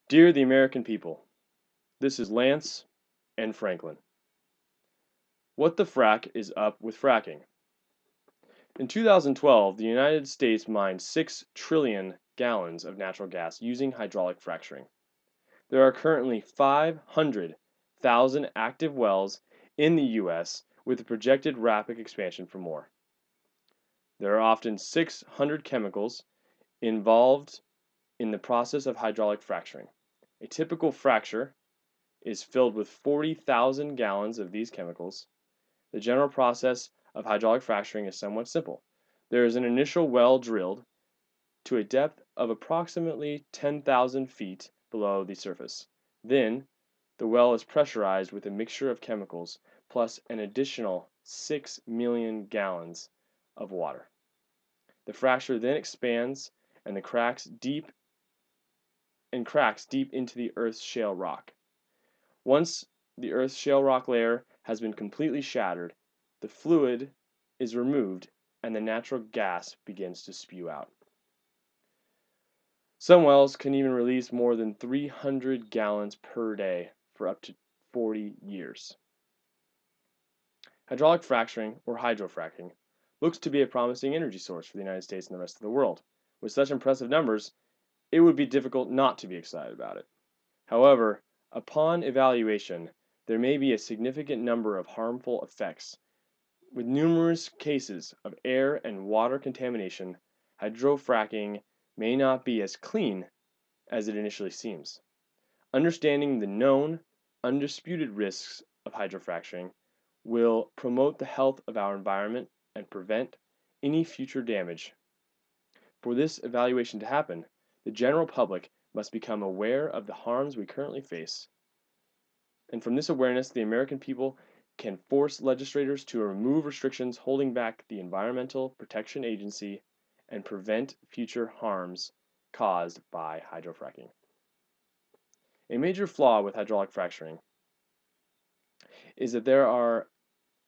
Dear the American people, this is Lance and Franklin. What the frack is up with fracking? In 2012, the United States mined 6 trillion gallons of natural gas using hydraulic fracturing. There are currently 500,000 active wells in the U.S. with a projected rapid expansion for more. There are often 600 chemicals involved in the process of hydraulic fracturing. A typical fracture is filled with 40,000 gallons of these chemicals. The general process of hydraulic fracturing is somewhat simple. There is an initial well drilled to a depth of approximately 10,000 feet below the surface. Then, the well is pressurized with a mixture of chemicals plus an additional 6 million gallons of water. The fracture then expands and cracks deep into the Earth's shale rock. Once the Earth's shale rock layer has been completely shattered, the fluid is removed and the natural gas begins to spew out. Some wells can even release more than 300 gallons per day for up to 40 years. Hydraulic fracturing, or hydrofracking, looks to be a promising energy source for the United States and the rest of the world. With such impressive numbers, it would be difficult not to be excited about it. However, upon evaluation, there may be a significant number of harmful effects. With numerous cases of air and water contamination, hydrofracking may not be as clean as it initially seems. Understanding the known, undisputed risks of hydrofracturing will promote the health of our environment and prevent any future damage. For this evaluation to happen, the general public must become aware of the harms we currently face. And from this awareness, the American people can force legislators to remove restrictions holding back the Environmental Protection Agency and prevent future harms caused by hydrofracking. A major flaw with hydraulic fracturing is that there are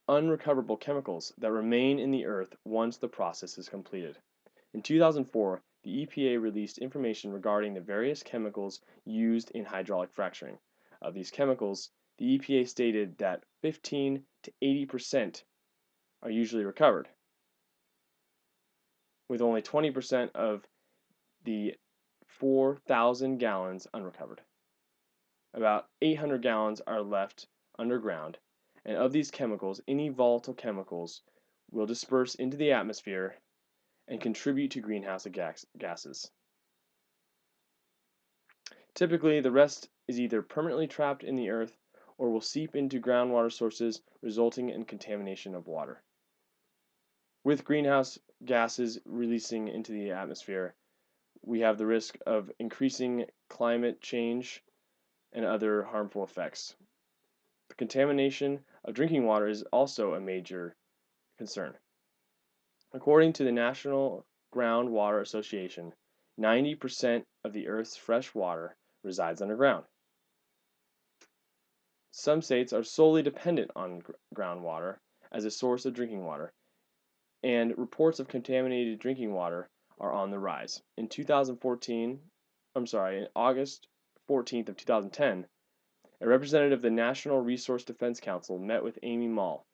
unrecoverable chemicals that remain in the earth once the process is completed. In 2004, the EPA released information regarding the various chemicals used in hydraulic fracturing. Of these chemicals, the EPA stated that 15 to 80% are usually recovered, with only 20% of the 4,000 gallons unrecovered. About 800 gallons are left underground, and of these chemicals, any volatile chemicals will disperse into the atmosphere and contribute to greenhouse gases. Typically, the rest is either permanently trapped in the earth or will seep into groundwater sources, resulting in contamination of water. With greenhouse gases releasing into the atmosphere, we have the risk of increasing climate change and other harmful effects. The contamination of drinking water is also a major concern. According to the National Groundwater Association, 90% of the Earth's fresh water resides underground. Some states are solely dependent on groundwater as a source of drinking water, and reports of contaminated drinking water are on the rise. In August 14th of 2010, a representative of the National Resource Defense Council met with Amy Mall,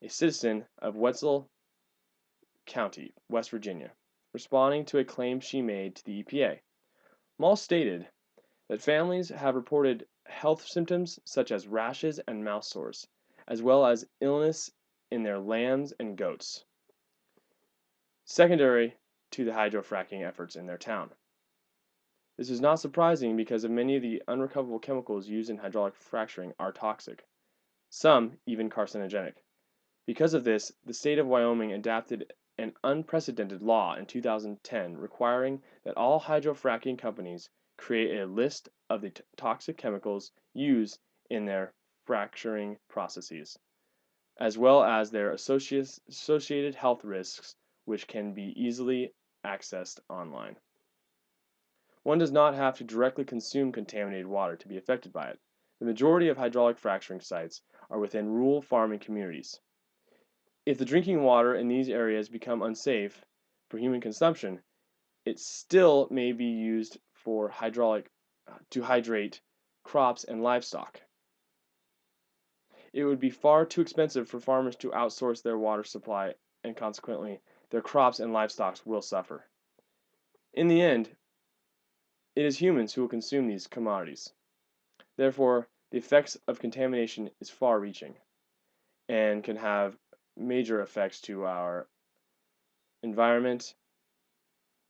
a citizen of Wetzel County, West Virginia, responding to a claim she made to the EPA. Mall stated that families have reported health symptoms such as rashes and mouth sores, as well as illness in their lambs and goats, secondary to the hydrofracking efforts in their town. This is not surprising because of many of the unrecoverable chemicals used in hydraulic fracturing are toxic, some even carcinogenic. Because of this, the state of Wyoming adopted an unprecedented law in 2010 requiring that all hydrofracking companies create a list of the toxic chemicals used in their fracturing processes, as well as their associated health risks, which can be easily accessed online. One does not have to directly consume contaminated water to be affected by it. The majority of hydraulic fracturing sites are within rural farming communities. If the drinking water in these areas become unsafe for human consumption, it still may be used for hydraulic to hydrate crops and livestock. It would be far too expensive for farmers to outsource their water supply, and consequently, their crops and livestock will suffer. In the end, it is humans who will consume these commodities. Therefore, the effects of contamination is far-reaching and can have major effects to our environment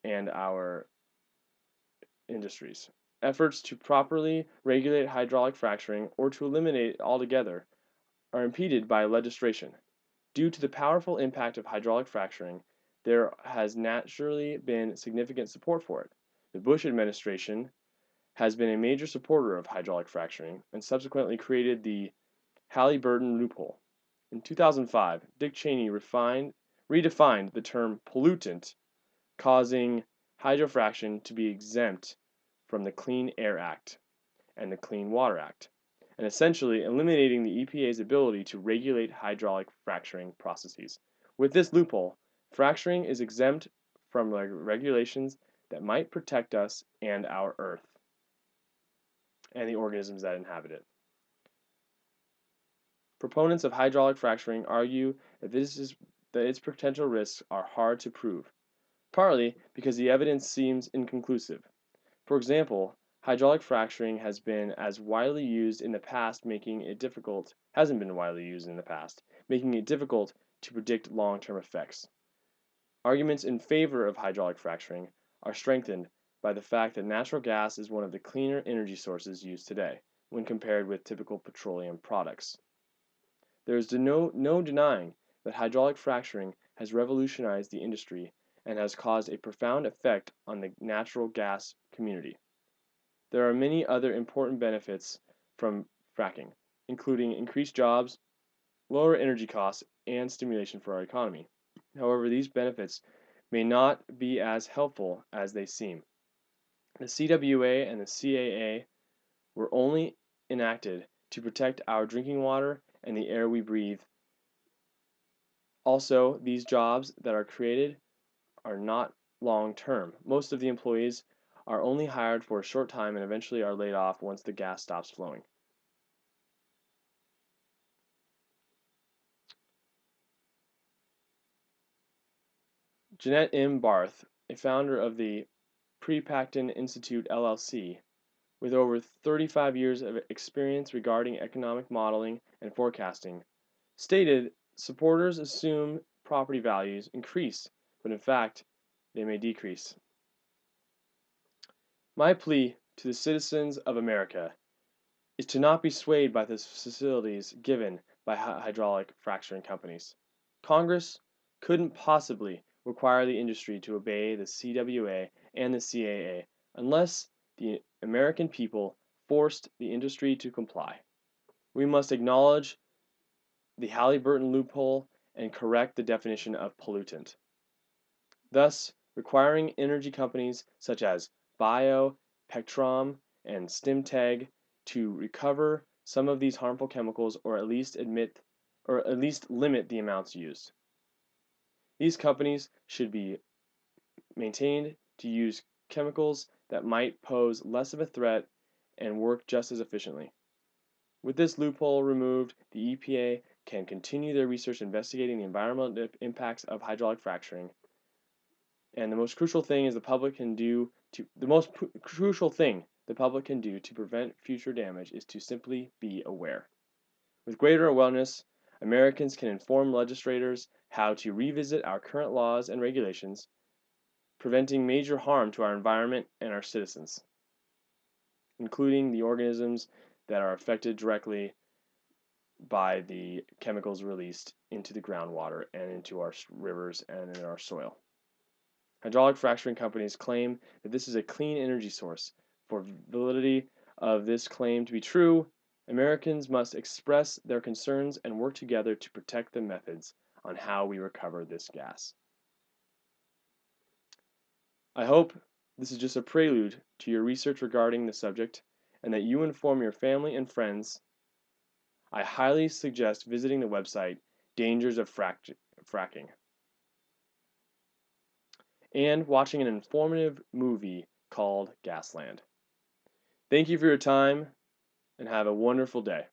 and our industries. Efforts to properly regulate hydraulic fracturing or to eliminate it altogether are impeded by legislation. Due to the powerful impact of hydraulic fracturing, there has naturally been significant support for it. The Bush administration has been a major supporter of hydraulic fracturing and subsequently created the Halliburton loophole. In 2005, Dick Cheney redefined the term pollutant, causing hydrofraction to be exempt from the Clean Air Act and the Clean Water Act, and essentially eliminating the EPA's ability to regulate hydraulic fracturing processes. With this loophole, fracturing is exempt from regulations that might protect us and our Earth and the organisms that inhabit it. Proponents of hydraulic fracturing argue that its potential risks are hard to prove, partly because the evidence seems inconclusive. For example, hydraulic fracturing hasn't been widely used in the past, making it difficult to predict long-term effects. Arguments in favor of hydraulic fracturing are strengthened by the fact that natural gas is one of the cleaner energy sources used today, when compared with typical petroleum products. There is no denying that hydraulic fracturing has revolutionized the industry and has caused a profound effect on the natural gas community. There are many other important benefits from fracking, including increased jobs, lower energy costs, and stimulation for our economy. However, these benefits may not be as helpful as they seem. The CWA and the CAA were only enacted to protect our drinking water and the air we breathe. Also, these jobs that are created are not long-term. Most of the employees are only hired for a short time and eventually are laid off once the gas stops flowing. Jeanette M. Barth, a founder of the Pre-Pacton Institute LLC, with over 35 years of experience regarding economic modeling and forecasting, stated supporters assume property values increase, but in fact, they may decrease. My plea to the citizens of America is to not be swayed by the facilities given by hydraulic fracturing companies. Congress couldn't possibly require the industry to obey the CWA and the CAA unless the American people forced the industry to comply. We must acknowledge the Halliburton loophole and correct the definition of pollutant. Thus, requiring energy companies such as Bio, Pectrom, and Stimteg to recover some of these harmful chemicals or at least limit the amounts used. These companies should be maintained to use chemicals that might pose less of a threat and work just as efficiently. With this loophole removed, the EPA can continue their research investigating the environmental impacts of hydraulic fracturing. And the most crucial thing the public can do to prevent future damage is to simply be aware. With greater awareness, Americans can inform legislators how to revisit our current laws and regulations, preventing major harm to our environment and our citizens, including the organisms that are affected directly by the chemicals released into the groundwater and into our rivers and in our soil. Hydraulic fracturing companies claim that this is a clean energy source. For validity of this claim to be true, Americans must express their concerns and work together to protect the methods on how we recover this gas. I hope this is just a prelude to your research regarding the subject and that you inform your family and friends. I highly suggest visiting the website Dangers of Fracking and watching an informative movie called Gasland. Thank you for your time and have a wonderful day.